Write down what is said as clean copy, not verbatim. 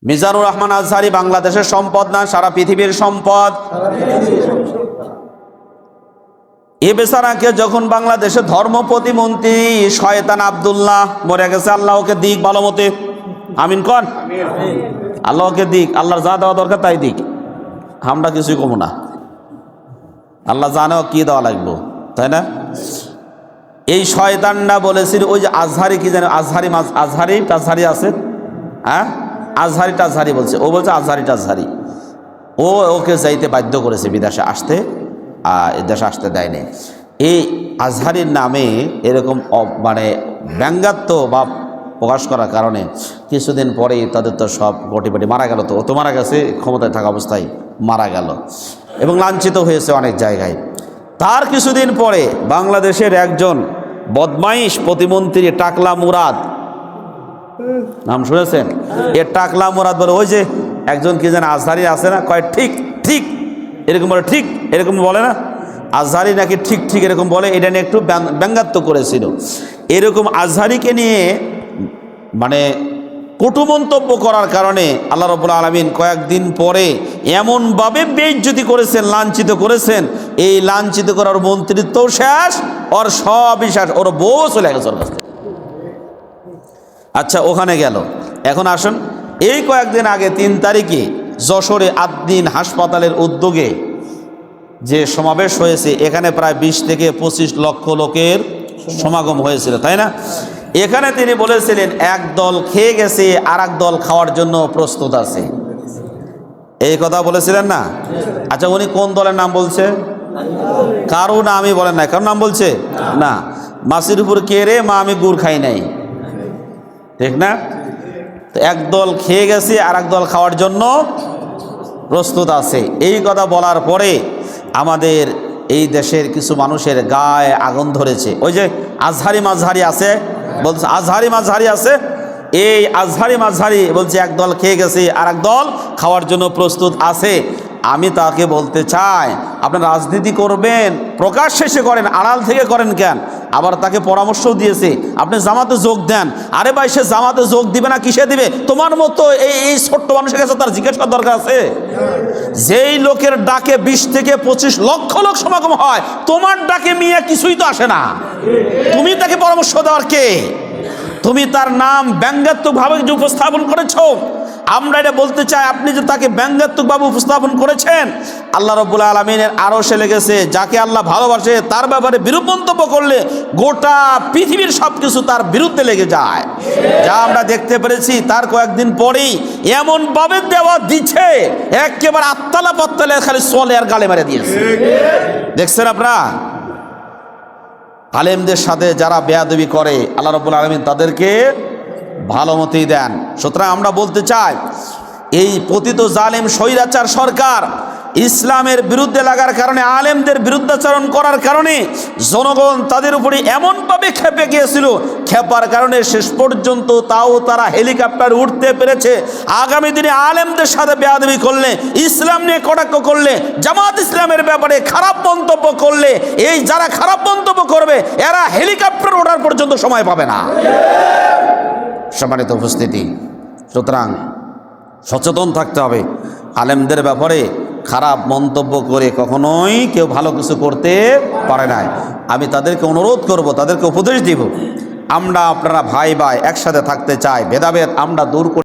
মিজানুর রহমান আজহারি বাংলাদেশের সম্পদ না, সারা পৃথিবীর সম্পদ। এ বেচারাকে যখন বাংলাদেশের ধর্ম প্রতিমন্ত্রী শয়তান আব্দুল্লাহ মরে গেছে, আল্লাহ ওকে দিক ভালো মতে, আমিন কন। আল্লাহ ওকে দিক, আল্লাহর যা দেওয়া দরকার তাই দিক, আমরা কিছুই কমো না। আল্লাহ জানেও কি দেওয়া লাগবো, তাই না? এই শয়তানরা বলেছিল ওই যে আজহারি কি জানে, আজহারি আছে, হ্যাঁ আজহারি টাজহারি বলছে, ও বলছে আজহারি টাজহারি, ওকে যাইতে বাধ্য করেছে বিদেশে আসতে, দেশে আসতে দেয়নি। এই আজহারির নামে এরকম মানে ব্যঙ্গাত্ম বা প্রকাশ করার কারণে কিছুদিন পরেই তাদের তো সব গটিবাটি মারা গেল। তো ও তো মারা গেছে, ক্ষমতায় থাকা অবস্থায় মারা গেল এবং লাঞ্ছিত হয়েছে অনেক জায়গায়। তার কিছুদিন পরে বাংলাদেশের একজন বদমাইশ প্রতিমন্ত্রী টাকলা মুরাদ, নাম শুনেছেন? এ টাকলা মুরাদ বলে, ওই যে একজন কি যেন আজহারি আছে না, কয় ঠিক ঠিক এরকম বলে, ঠিক এরকম বলে না, আজহারি নাকি ঠিক ঠিক এরকম বলে, এটা নিয়ে একটু ব্যঙ্গাত্ব করেছিল। এরকম আজহারিকে নিয়ে মানে কটু মন্তব্য করার কারণে আল্লাহ রাব্বুল আলামিন কয়েকদিন পরে এমনভাবে বেইজ্জতি করেছেন, লাঞ্ছিত করেছেন, এই লাঞ্ছিত করার মন্ত্রিত্বও শেষ, ওর সবই শেষ, ওর বউ চলে গেছে ওর কাছ থেকে। আচ্ছা, ওখানে গেল। এখন আসুন, এই কয়েকদিন আগে 3 তারিখে যশোরে আদ্দিন হাসপাতালের উদ্যোগে যে সমাবেশ হয়েছে, এখানে প্রায় 20 থেকে 25 লক্ষ লোকের সমাগম হয়েছিল, তাই না? এখানে তিনি বলেছিলেন এক দল খেয়ে গেছে, আর এক দল খাওয়ার জন্য প্রস্তুত আছে, এই কথা বলেছিলেন না? আচ্ছা, উনি কোন দলের নাম বলছে? কারো নামই বলেন না। কারো নাম বলছে না? মাসির উপর কে রে মা, আমি গুড় খাই নাই, ঠিক না? তো এক দল খেয়ে গেছে, আর এক দল খাওয়ার জন্য প্রস্তুত আছে, এই কথা বলার পরে আমাদের এই দেশের কিছু মানুষের গায়ে আগুন ধরেছে। ওই যে আজহারি মাঝহারি আছে, বলছে আজহারি মাঝহারি আছে, এই আজহারি মাঝহারি বলছে এক দল খেয়ে গেছে, আর এক দল খাওয়ার জন্য প্রস্তুত আছে। আমি তাকে বলতে চাই, আপনার রাজনীতি করবেন প্রকাশ শেষে করেন, আড়াল থেকে করেন কেন? আবার তাকে পরামর্শও দিয়েছে আপনি জামাতে যোগ দেন। আরে ভাই, সে জামাতে যোগ দিবে না কিসে দিবে? তোমার মতো এই ছোট্ট মানুষের কাছে তার জিজ্ঞেস করার দরকার আছে? যেই লোকের ডাকে 20 থেকে 25 লক্ষ লোক সমাগম হয়, তোমার ডাকে মিয়া কিছুই তো আসে না, তুমি তাকে পরামর্শ দেওয়ার কে? তুমি তার নাম ব্যঙ্গাত্মকভাবে যে উপস্থাপন করেছো, আমরা এটা বলতে চাই, আপনি যে তাকে ব্যঙ্গাত্মকভাবে উপস্থাপন করেছেন, আল্লাহ রাব্বুল আলামিনের আরশে লেগেছে। যাকে আল্লাহ ভালোবাসে তার ব্যাপারে বিরূপ মন্তব্য করলে গোটা পৃথিবীর সব কিছু তার বিরুদ্ধে লেগে যায়, যা আমরা দেখতে পেরেছি। তার কয়েকদিন পরেই এমনভাবে দেওয়া দিচ্ছে, একেবারে আত্তালা পাত্তালে খালি চলে আর গালে মেরে দিয়েছে, দেখছেন আপনারা? আলেমদের সাথে যারা বেয়াদবি করে, আল্লাহ রাব্বুল আলামিন তাদেরকে ভালো মতেই দেন। সুতরাং আমরা বলতে চাই, এই পতিত জালেম স্বৈরাচার সরকার ইসলামের বিরুদ্ধে লাগার কারণে, আলেমদের বিরুদ্ধাচরণ করার কারণে জনগণ তাদের উপরে এমনভাবে খেপে গিয়েছিল, খেপার কারণে শেষ পর্যন্ত তাও তারা হেলিকপ্টার উঠতে পেরেছে। আগামী দিনে আলেমদের সাথে বেয়াদবি করলে, ইসলাম নিয়ে কটাক্ষ করলে, জামাত ইসলামের ব্যাপারে খারাপ মন্তব্য করলে, এই যারা খারাপ মন্তব্য করবে এরা হেলিকপ্টার ওঠার পর্যন্ত সময় পাবে না। সম্মানিত উপস্থিতি, সুতরাং সচেতন থাকতে হবে। আলেমদের ব্যাপারে খারাপ মন্তব্য করে কখনোই কেউ ভালো কিছু করতে পারে না। আমি তাদেরকে অনুরোধ করব, তাদেরকে উপদেশ দিব, আমরা আপনারা ভাই ভাই একসাথে থাকতে চাই, ভেদাভেদ আমরা দূর করে